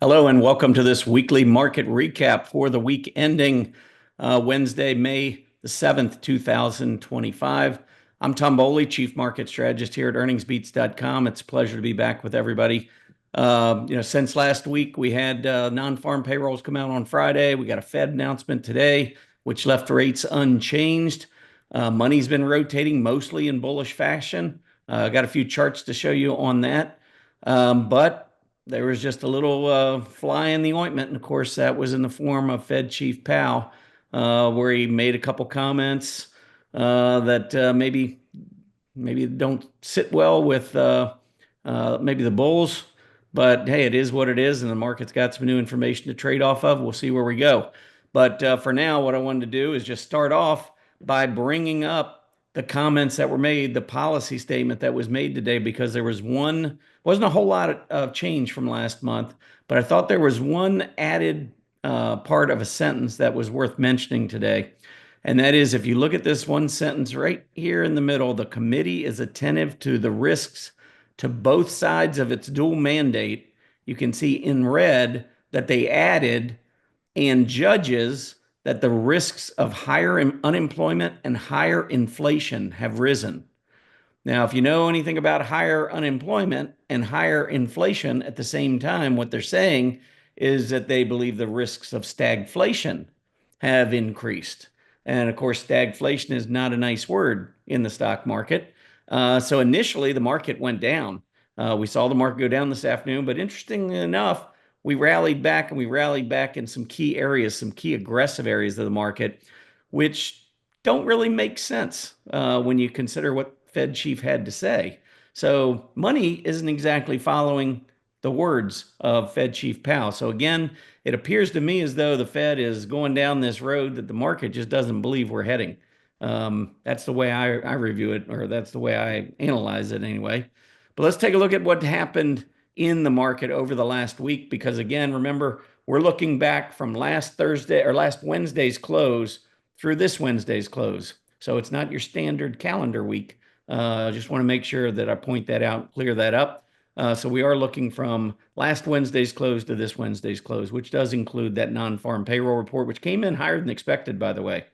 Hello and welcome to this weekly market recap for the week ending Wednesday, May the 7th, 2025. I'm Tom Bowley, Chief Market Strategist here at earningsbeats.com. It's a pleasure to be back with everybody. Since last week, we had non-farm payrolls come out on Friday. We got a Fed announcement today, which left rates unchanged. Money's been rotating mostly in bullish fashion. Got a few charts to show you on that. But there was just a little fly in the ointment. And of course, that was in the form of Fed Chief Powell, where he made a couple comments that maybe don't sit well with maybe the bulls. But hey, it is what it is, and the market's got some new information to trade off of. We'll see where we go. But for now, what I wanted to do is just start off by bringing up the comments that were made, the policy statement that was made today, because there wasn't a whole lot of change from last month, but I thought there was one added part of a sentence that was worth mentioning today. And that is, if you look at this one sentence right here in the middle, the committee is attentive to the risks to both sides of its dual mandate. You can see in red that they added and judges that the risks of higher unemployment and higher inflation have risen. Now, if you know anything about higher unemployment and higher inflation at the same time, what they're saying is that they believe the risks of stagflation have increased. And of course, stagflation is not a nice word in the stock market. So initially, the market went down. We saw the market go down this afternoon, but interestingly enough, we rallied back, and we rallied back in some key areas, some key aggressive areas of the market, which don't really make sense when you consider what Fed chief had to say. So money isn't exactly following the words of Fed Chief Powell. So again, it appears to me as though the Fed is going down this road that the market just doesn't believe we're heading. That's the way I review it, or that's the way I analyze it anyway. But let's take a look at what happened in the market over the last week, because again, remember, we're looking back from last Wednesday's close through this Wednesday's close. So it's not your standard calendar week. I just want to make sure that I point that out, clear that up. So we are looking from last Wednesday's close to this Wednesday's close, which does include that non-farm payroll report, which came in higher than expected, by the way,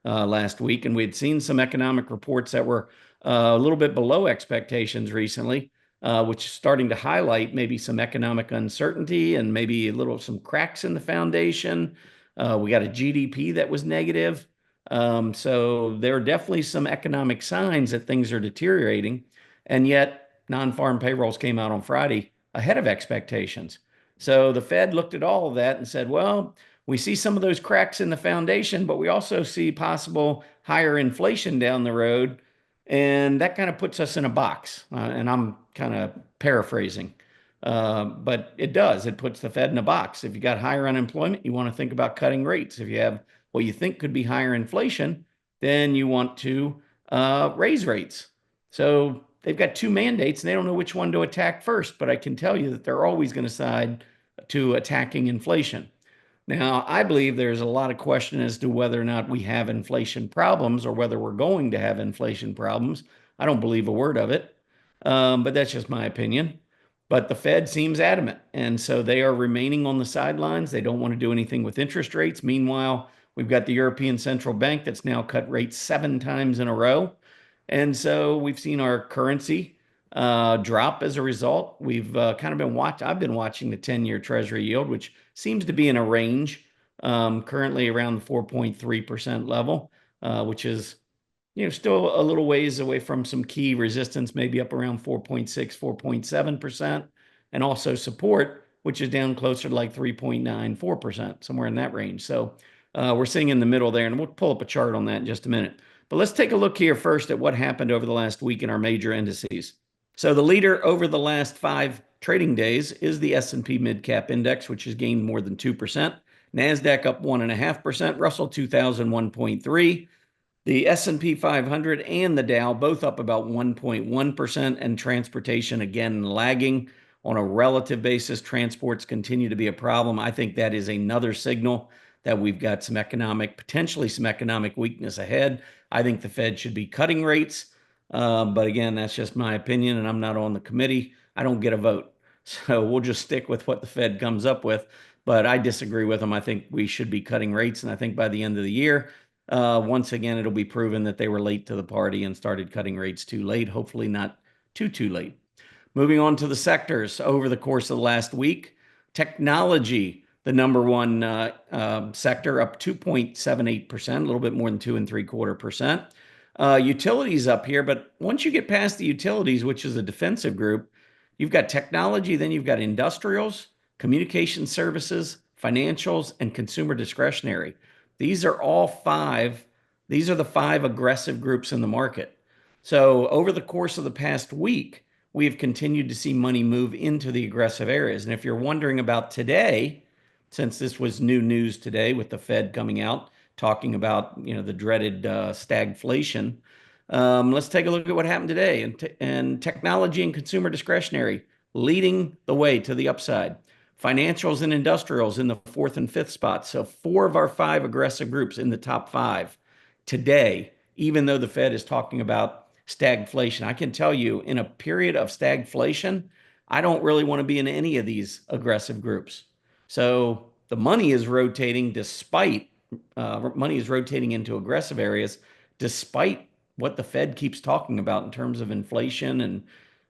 last week. And we had seen some economic reports that were a little bit below expectations recently, which is starting to highlight maybe some economic uncertainty and maybe some cracks in the foundation. We got a GDP that was negative. So there are definitely some economic signs that things are deteriorating. And yet non-farm payrolls came out on Friday ahead of expectations. So the Fed looked at all of that and said, well, we see some of those cracks in the foundation, but we also see possible higher inflation down the road. And that kind of puts us in a box. And I'm kind of paraphrasing, but it does. It puts the Fed in a box. If you got higher unemployment, you want to think about cutting rates. If you have what you think could be higher inflation, then you want to raise rates. So they've got two mandates, and they don't know which one to attack first. But I can tell you that they're always going to side to attacking inflation. Now, I believe there's a lot of question as to whether or not we have inflation problems or whether we're going to have inflation problems. I don't believe a word of it, but that's just my opinion. But the Fed seems adamant, and so they are remaining on the sidelines. They don't want to do anything with interest rates. Meanwhile, we've got the European Central Bank that's now cut rates 7 times in a row. And so we've seen our currency drop as a result. We've kind of been I've been watching the 10-year Treasury yield, which seems to be in a range currently around the 4.3% level, which is still a little ways away from some key resistance, maybe up around 4.6, 4.7%, and also support, which is down closer to like 3.94%, somewhere in that range. So we're sitting in the middle there, and we'll pull up a chart on that in just a minute. But let's take a look here first at what happened over the last week in our major indices. So the leader over the last 5 trading days is the S&P Mid-Cap Index, which has gained more than 2%. NASDAQ up 1.5%. Russell 2000 1.3%. The S&P 500 and the Dow both up about 1.1%, and transportation again lagging. On a relative basis, transports continue to be a problem. I think that is another signal that we've got potentially some economic weakness ahead. I think the Fed should be cutting rates. But again, that's just my opinion, and I'm not on the committee. I don't get a vote. So we'll just stick with what the Fed comes up with. But I disagree with them. I think we should be cutting rates. And I think by the end of the year, once again, it'll be proven that they were late to the party and started cutting rates too late. Hopefully not too late. Moving on to the sectors over the course of the last week, technology, the number one sector, up 2.78%, a little bit more than 2.75%. Utilities up here, but once you get past the utilities, which is a defensive group, you've got technology, then you've got industrials, communication services, financials, and consumer discretionary. These are all five. These are the five aggressive groups in the market. So over the course of the past week, we have continued to see money move into the aggressive areas. And if you're wondering about today, since this was new news today with the Fed coming out talking about the dreaded stagflation, let's take a look at what happened today. And technology and consumer discretionary leading the way to the upside. Financials and industrials in the fourth and fifth spots. So 4 of our 5 aggressive groups in the top 5 today, even though the Fed is talking about stagflation. I can tell you, in a period of stagflation, I don't really want to be in any of these aggressive groups. So the money is rotating money is rotating into aggressive areas despite what the Fed keeps talking about in terms of inflation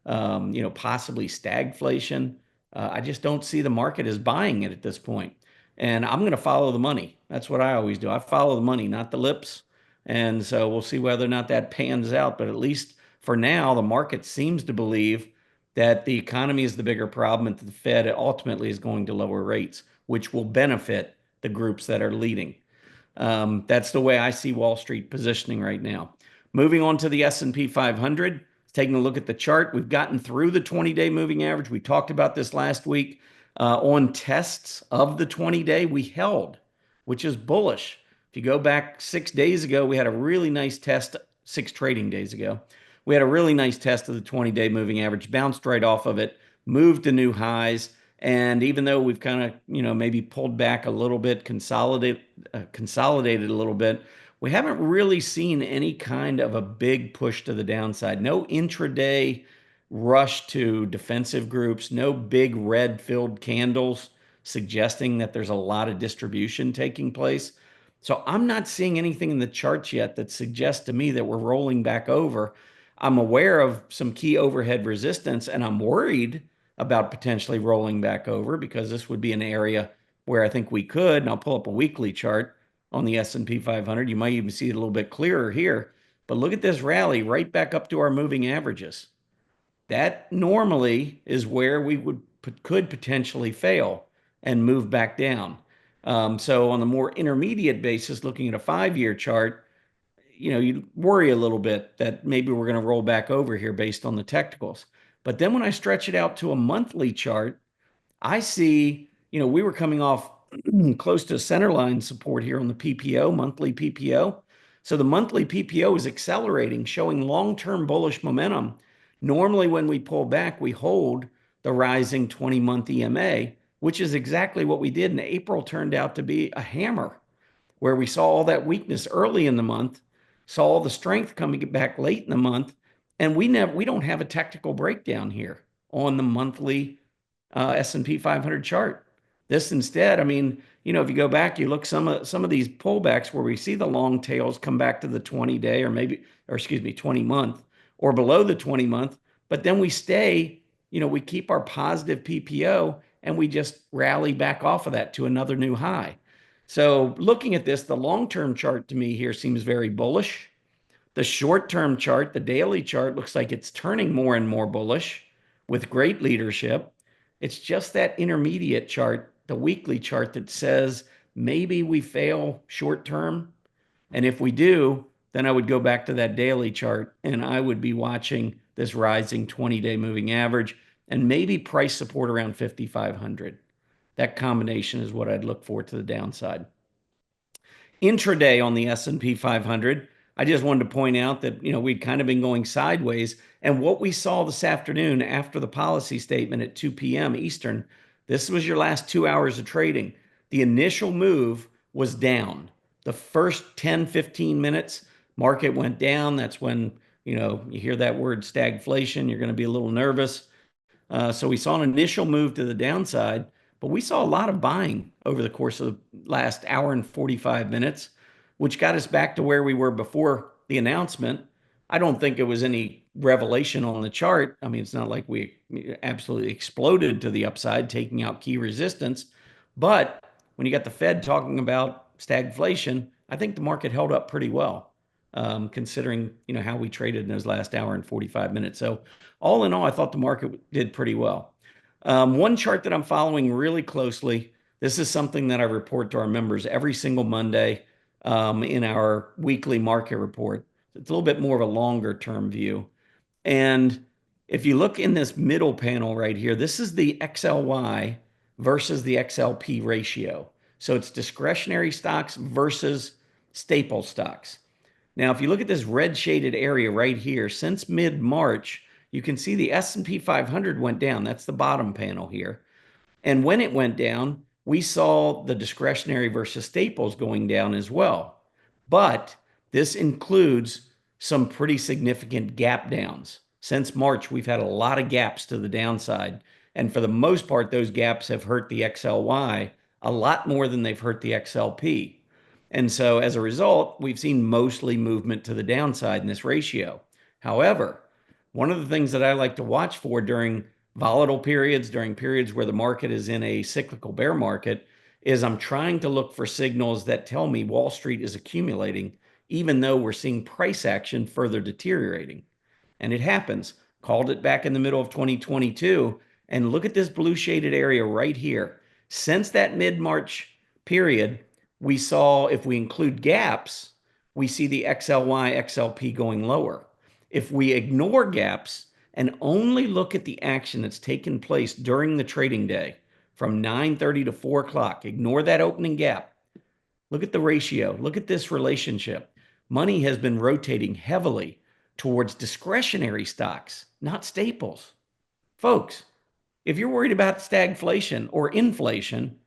and possibly stagflation. I just don't see the market as buying it at this point. And I'm going to follow the money. That's what I always do. I follow the money, not the lips. And so we'll see whether or not that pans out. But at least for now, the market seems to believe that the economy is the bigger problem and the Fed ultimately is going to lower rates, which will benefit the groups that are leading. That's the way I see Wall Street positioning right now. Moving on to the S&P 500, taking a look at the chart, we've gotten through the 20-day moving average. We talked about this last week. On tests of the 20-day, we held, which is bullish. If you go back 6 days ago, we had a really nice test, 6 trading days ago. We had a really nice test of the 20-day moving average, bounced right off of it, moved to new highs. And even though we've kind of, maybe pulled back a little bit, consolidated a little bit, we haven't really seen any kind of a big push to the downside. No intraday rush to defensive groups, no big red filled candles suggesting that there's a lot of distribution taking place. So I'm not seeing anything in the charts yet that suggests to me that we're rolling back over. I'm aware of some key overhead resistance, and I'm worried about potentially rolling back over because this would be an area where I think we could, and I'll pull up a weekly chart on the S&P 500. You might even see it a little bit clearer here. But look at this rally right back up to our moving averages. That normally is where we could potentially fail and move back down. So on the more intermediate basis, looking at a 5-year chart, you worry a little bit that maybe we're going to roll back over here based on the technicals. But then when I stretch it out to a monthly chart, I see, we were coming off close to centerline support here on the PPO, monthly PPO. So the monthly PPO is accelerating, showing long-term bullish momentum. Normally, when we pull back, we hold the rising 20-month EMA, which is exactly what we did. And April turned out to be a hammer, where we saw all that weakness early in the month, saw all the strength coming back late in the month, and we don't have a technical breakdown here on the monthly S&P 500 chart. This instead, if you go back, you look some of these pullbacks where we see the long tails come back to the 20-day or 20-month or below the 20-month, but then we stay, we keep our positive PPO and we just rally back off of that to another new high. So looking at this, the long-term chart to me here seems very bullish. The short-term chart, the daily chart, looks like it's turning more and more bullish with great leadership. It's just that intermediate chart, the weekly chart, that says maybe we fail short-term. And if we do, then I would go back to that daily chart and I would be watching this rising 20-day moving average and maybe price support around 5,500. That combination is what I'd look for to the downside. Intraday on the S&P 500, I just wanted to point out that, we'd kind of been going sideways. And what we saw this afternoon after the policy statement at 2 p.m. Eastern, this was your last 2 hours of trading. The initial move was down. The first 10, 15 minutes, market went down. That's when, you hear that word stagflation, you're going to be a little nervous. So we saw an initial move to the downside, but we saw a lot of buying over the course of the last hour and 45 minutes, which got us back to where we were before the announcement. I don't think it was any revelation on the chart. I mean, it's not like we absolutely exploded to the upside, taking out key resistance. But when you got the Fed talking about stagflation, I think the market held up pretty well, considering how we traded in those last hour and 45 minutes. So all in all, I thought the market did pretty well. One chart that I'm following really closely. This is something that I report to our members every single Monday in our weekly market report. It's a little bit more of a longer term view. And if you look in this middle panel right here, this is the XLY versus the XLP ratio. So it's discretionary stocks versus staple stocks. Now, if you look at this red shaded area right here, since mid-March, you can see the S&P 500 went down. That's the bottom panel here. And when it went down, we saw the discretionary versus staples going down as well. But this includes some pretty significant gap downs. Since March, we've had a lot of gaps to the downside. And for the most part, those gaps have hurt the XLY a lot more than they've hurt the XLP. And so as a result, we've seen mostly movement to the downside in this ratio. However, one of the things that I like to watch for during volatile periods, during periods where the market is in a cyclical bear market, is I'm trying to look for signals that tell me Wall Street is accumulating, even though we're seeing price action further deteriorating. And it happens. Called it back in the middle of 2022. And look at this blue shaded area right here. Since that mid-March period, we saw, if we include gaps, we see the XLY, XLP going lower. If we ignore gaps and only look at the action that's taken place during the trading day from 9:30 to 4 o'clock, ignore that opening gap. Look at the ratio. Look at this relationship. Money has been rotating heavily towards discretionary stocks, not staples. Folks, if you're worried about stagflation or inflation,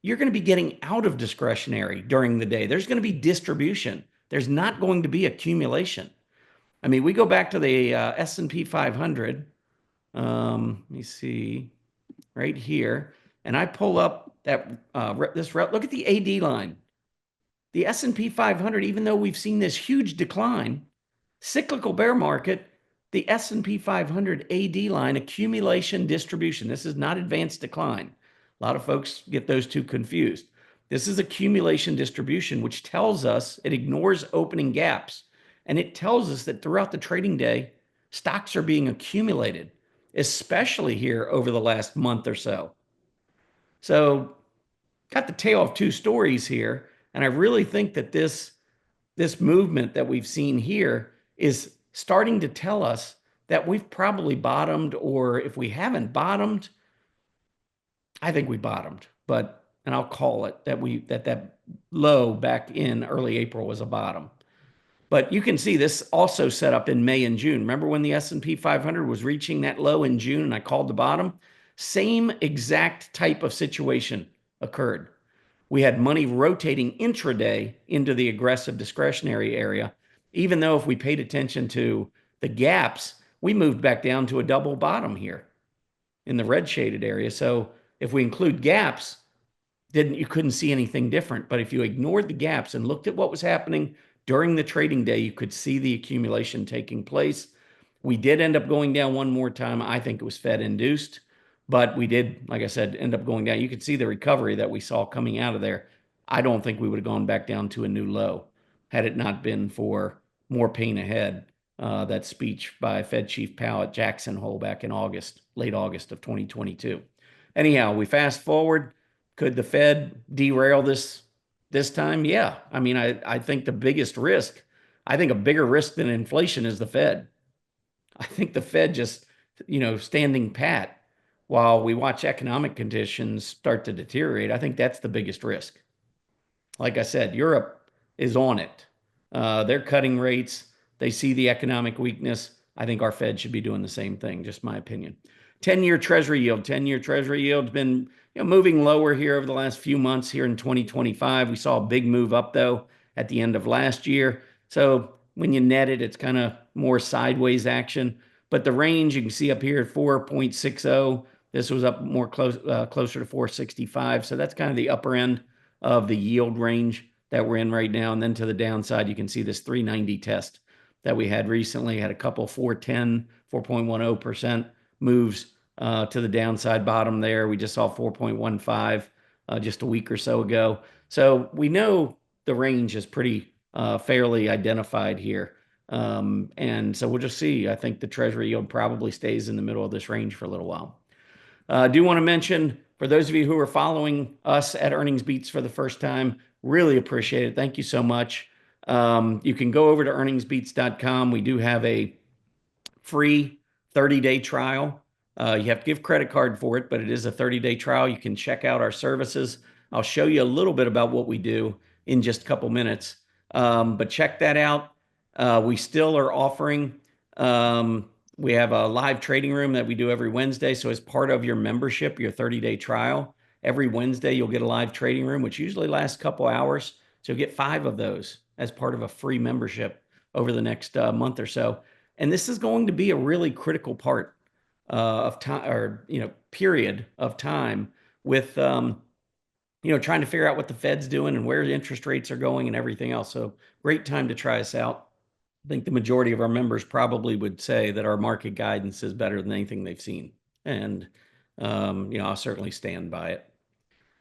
you're going to be getting out of discretionary during the day. There's going to be distribution. There's not going to be accumulation. I mean, we go back to the S&P 500. Let me see right here. And I pull up that look at the AD line. The S&P 500, even though we've seen this huge decline, cyclical bear market, the S&P 500 AD line, accumulation, distribution. This is not advanced decline. A lot of folks get those two confused. This is accumulation distribution, which tells us it ignores opening gaps. And it tells us that throughout the trading day, stocks are being accumulated, especially here over the last month or so. So got the tale of two stories here. And I really think that this movement that we've seen here is starting to tell us that we've probably bottomed, or if we haven't bottomed, I think we bottomed. And I'll call it that low back in early April was a bottom. But you can see this also set up in May and June. Remember when the S&P 500 was reaching that low in June and I called the bottom? Same exact type of situation occurred. We had money rotating intraday into the aggressive discretionary area, even though if we paid attention to the gaps, we moved back down to a double bottom here in the red shaded area. So if we include gaps, you couldn't see anything different. But if you ignored the gaps and looked at what was happening during the trading day, you could see the accumulation taking place. We did end up going down one more time. I think it was Fed induced, but we did, like I said, end up going down. You could see the recovery that we saw coming out of there. I don't think we would have gone back down to a new low had it not been for more pain ahead. That speech by Fed Chief Powell at Jackson Hole back in August, late August of 2022. Anyhow, we fast forward. Could the Fed derail this time? Yeah. I mean, I think the biggest risk, I think a bigger risk than inflation is the Fed. I think the Fed just, standing pat while we watch economic conditions start to deteriorate. I think that's the biggest risk. Like I said, Europe is on it. They're cutting rates. They see the economic weakness. I think our Fed should be doing the same thing, just my opinion. 10-year Treasury yield. 10-year Treasury yield's been moving lower here over the last few months here in 2025. We saw a big move up, though, at the end of last year. So when you net it, it's kind of more sideways action. But the range you can see up here at 4.60. This was up more closer to 465. So that's kind of the upper end of the yield range that we're in right now. And then to the downside, you can see this 390 test that we had recently. Had a couple 410, 4.10% moves to the downside bottom there. We just saw 4.15 just a week or so ago. So we know the range is pretty fairly identified here. And so we'll just see. I think the Treasury yield probably stays in the middle of this range for a little while. I do want to mention, for those of you who are following us at Earnings Beats for the first time, really appreciate it. Thank you so much. You can go over to earningsbeats.com. We do have a free 30-day trial. You have to give credit card for it, but it is a 30-day trial. You can check out our services. I'll show you a little bit about what we do in just a couple minutes. But check that out. We still are offering, we have a live trading room that we do every Wednesday. So as part of your membership, your 30-day trial, every Wednesday you'll get a live trading room, which usually lasts a couple hours. So you'll get 5 of those as part of a free membership over the next month or so. And this is going to be a really critical part of time, or period of time with trying to figure out what the Fed's doing and where interest rates are going and everything else. So great time to try us out. I think the majority of our members probably would say that our market guidance is better than anything they've seen. And, I'll certainly stand by it.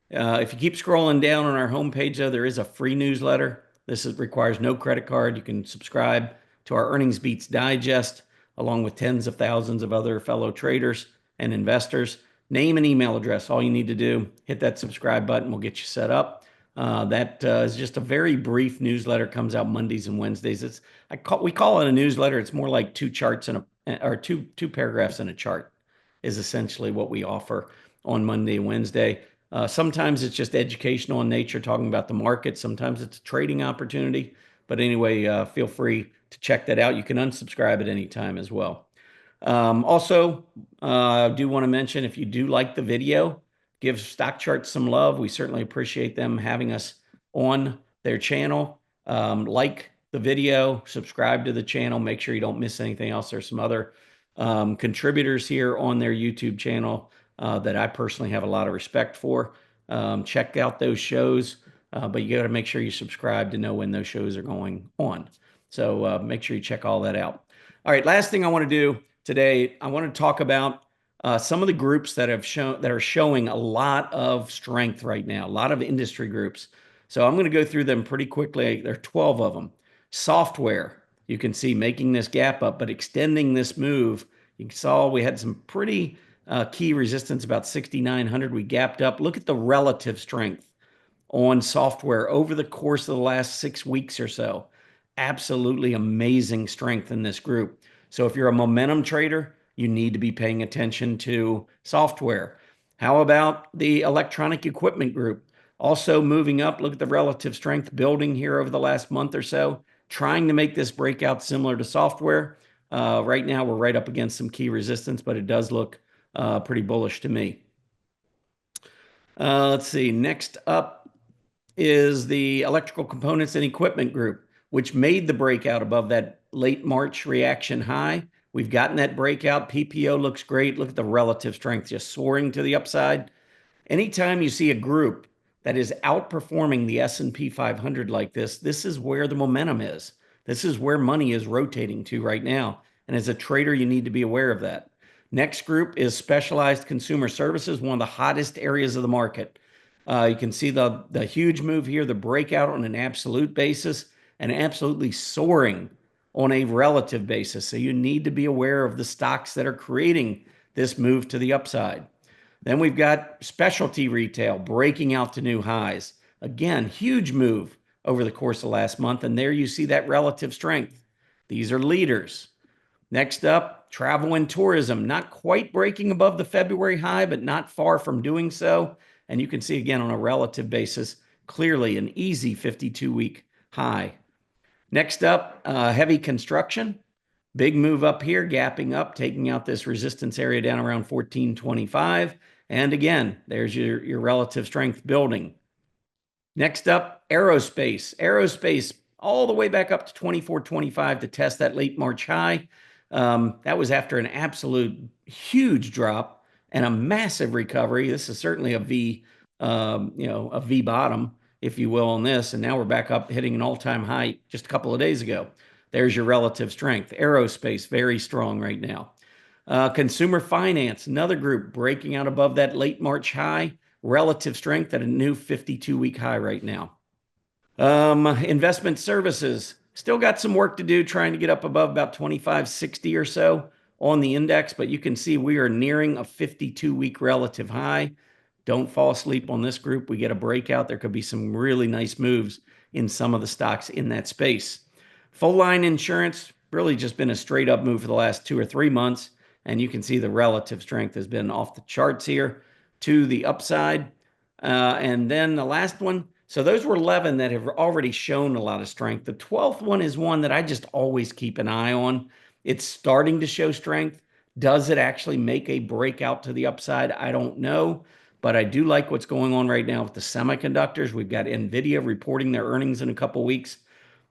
If you keep scrolling down on our homepage, though, there is a free newsletter. This requires no credit card. You can subscribe to our Earnings Beats Digest, along with tens of thousands of other fellow traders and investors. Name and email address. All you need to do, hit that subscribe button. We'll get you set up. That is just a very brief newsletter. Comes out Mondays and Wednesdays. We call it a newsletter. It's more like two paragraphs in a chart is essentially what we offer on Monday and Wednesday. Sometimes it's just educational in nature, talking about the market. Sometimes it's a trading opportunity. But anyway, feel free to check that out. You can unsubscribe at any time as well. Also, I do want to mention, if you do like the video, give Stockcharts some love. We certainly appreciate them having us on their channel. Like the video, subscribe to the channel, make sure you don't miss anything else. There's some other contributors here on their YouTube channel that I personally have a lot of respect for. Check out those shows, but you got to make sure you subscribe to know when those shows are going on. So make sure you check all that out. All right, last thing I want to do today, I want to talk about some of the groups that are showing a lot of strength right now, a lot of industry groups. So I'm going to go through them pretty quickly. There are 12 of them. Software, you can see making this gap up, but extending this move. You saw we had some pretty key resistance, about 6,900. We gapped up. Look at the relative strength on software over the course of the last 6 weeks or so. Absolutely amazing strength in this group. So if you're a momentum trader, you need to be paying attention to software. How about the electronic equipment group? Also moving up. Look at the relative strength building here over the last month or so, trying to make this breakout similar to software. Right now, we're right up against some key resistance, but it does look pretty bullish to me. Let's see. Next up is the electrical components and equipment group, which made the breakout above that late March reaction high. We've gotten that breakout. PPO looks great. Look at the relative strength just soaring to the upside. Anytime you see a group that is outperforming the S&P 500 like this is where the momentum is. This is where money is rotating to right now. And as a trader, you need to be aware of that. Next group is specialized consumer services, one of the hottest areas of the market. You can see the huge move here, the breakout on an absolute basis, and absolutely soaring on a relative basis. So you need to be aware of the stocks that are creating this move to the upside. Then we've got specialty retail breaking out to new highs. Again, huge move over the course of last month. And there you see that relative strength. These are leaders. Next up, travel and tourism, not quite breaking above the February high, but not far from doing so. And you can see again on a relative basis, clearly an easy 52-week high. Next up, heavy construction. Big move up here, gapping up, taking out this resistance area down around 1425. And again, there's your relative strength building. Next up, aerospace. Aerospace all the way back up to 2425 to test that late March high. That was after an absolute huge drop and a massive recovery. This is certainly a V, a V bottom, if you will, on this. And now we're back up hitting an all-time high just a couple of days ago. There's your relative strength. Aerospace, very strong right now. Consumer finance, another group breaking out above that late March high, relative strength at a new 52-week high right now. Investment services, still got some work to do trying to get up above about 2560 or so on the index, but you can see we are nearing a 52-week relative high. Don't fall asleep on this group. We get a breakout. There could be some really nice moves in some of the stocks in that space. Full line insurance, really just been a straight up move for the last 2 or 3 months. And you can see the relative strength has been off the charts here to the upside. And then the last one, so those were 11 that have already shown a lot of strength. The 12th one is one that I just always keep an eye on. It's starting to show strength. Does it actually make a breakout to the upside? I don't know, but I do like what's going on right now with the semiconductors. We've got NVIDIA reporting their earnings in a couple weeks.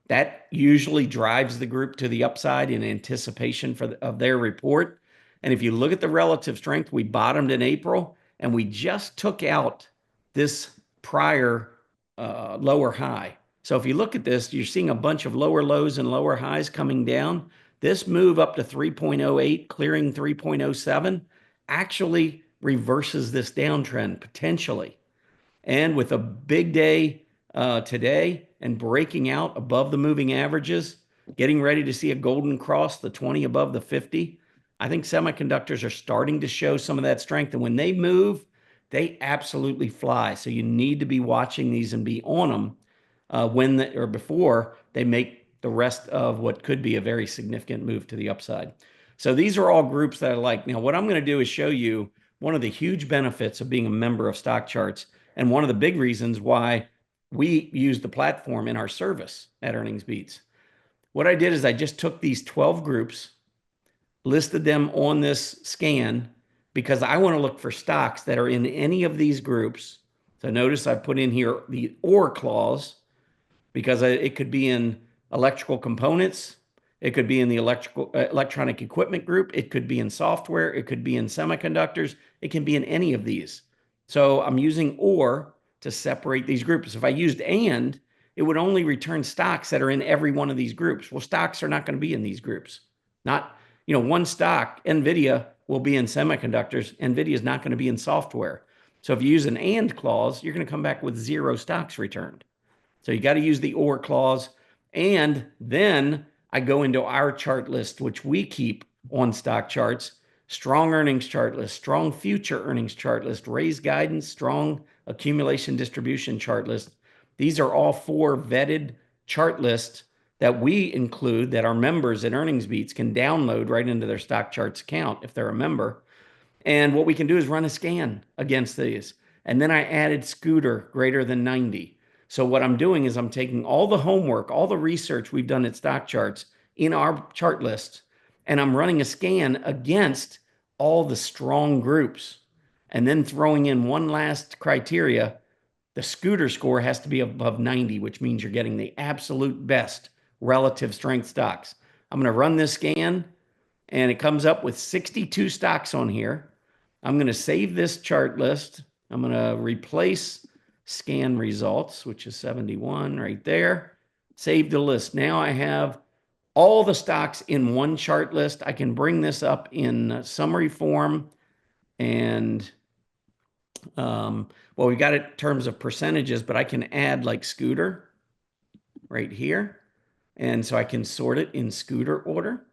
That usually drives the group to the upside in anticipation of their report. And if you look at the relative strength, we bottomed in April and we just took out this prior lower high. So if you look at this, you're seeing a bunch of lower lows and lower highs coming down. This move up to 3.08, clearing 3.07, actually reverses this downtrend potentially. And with a big day today and breaking out above the moving averages, getting ready to see a golden cross, the 20 above the 50, I think semiconductors are starting to show some of that strength. And when they move, they absolutely fly. So you need to be watching these and be on them before they make the rest of what could be a very significant move to the upside. So these are all groups that I like. Now, what I'm going to do is show you one of the huge benefits of being a member of Stockcharts and one of the big reasons why we use the platform in our service at Earnings Beats. What I did is I just took these 12 groups, listed them on this scan because I want to look for stocks that are in any of these groups. So notice I put in here the or clause because it could be in electrical components. It could be in the electronic equipment group. It could be in software. It could be in semiconductors. It can be in any of these. So I'm using or to separate these groups. If I used and, it would only return stocks that are in every one of these groups. Well, stocks are not going to be in these groups. Not, one stock, NVIDIA, will be in semiconductors. NVIDIA is not going to be in software. So if you use an and clause, you're going to come back with 0 stocks returned. So you got to use the or clause. And then I go into our chart list, which we keep on Stockcharts. Strong earnings chart list, strong future earnings chart list, raised guidance, strong accumulation distribution chart list. These are all 4 vetted chart lists that we include that our members at Earnings Beats can download right into their Stockcharts account if they're a member. And what we can do is run a scan against these. And then I added Scooter greater than 90. So what I'm doing is I'm taking all the homework, all the research we've done at Stockcharts in our chart lists, and I'm running a scan against all the strong groups and then throwing in one last criteria. The Scooter score has to be above 90, which means you're getting the absolute best relative strength stocks. I'm going to run this scan and it comes up with 62 stocks on here. I'm going to save this chart list. I'm going to replace scan results, which is 71 right there. Save the list. Now I have all the stocks in one chart list. I can bring this up in summary form and well, we got it in terms of percentages, but I can add like Scooter right here. And so I can sort it in Scooter order.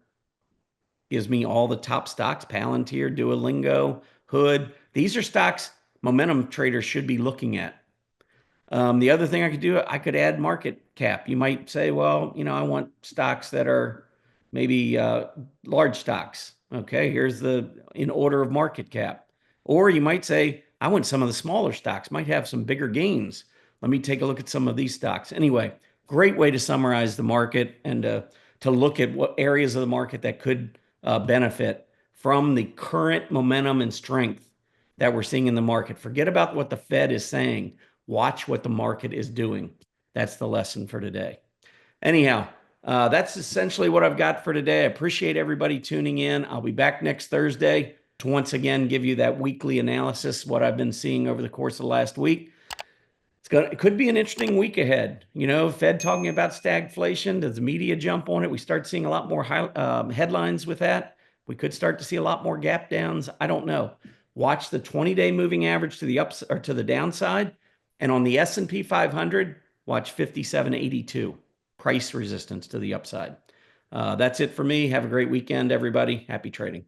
Gives me all the top stocks, Palantir, Duolingo, Hood. These are stocks momentum traders should be looking at. The other thing I could do, I could add market cap. You might say, well, I want stocks that are maybe large stocks. Okay, here's in order of market cap. Or you might say, I want some of the smaller stocks, might have some bigger gains. Let me take a look at some of these stocks. Anyway, great way to summarize the market and to look at what areas of the market that could benefit from the current momentum and strength that we're seeing in the market. Forget about what the Fed is saying. Watch what the market is doing. That's the lesson for today. Anyhow, That's essentially what I've got for today. I appreciate everybody tuning in. I'll be back next Thursday to once again give you that weekly analysis, what I've been seeing over the course of the last week. It could be an interesting week ahead. You know, Fed talking about stagflation. Does the media jump on it? We start seeing a lot more headlines with that. We could start to see a lot more gap downs. I don't know. Watch the 20-day moving average to the ups or to the downside, and on the S&P 500, watch 5782 price resistance to the upside. That's it for me. Have a great weekend, everybody. Happy trading.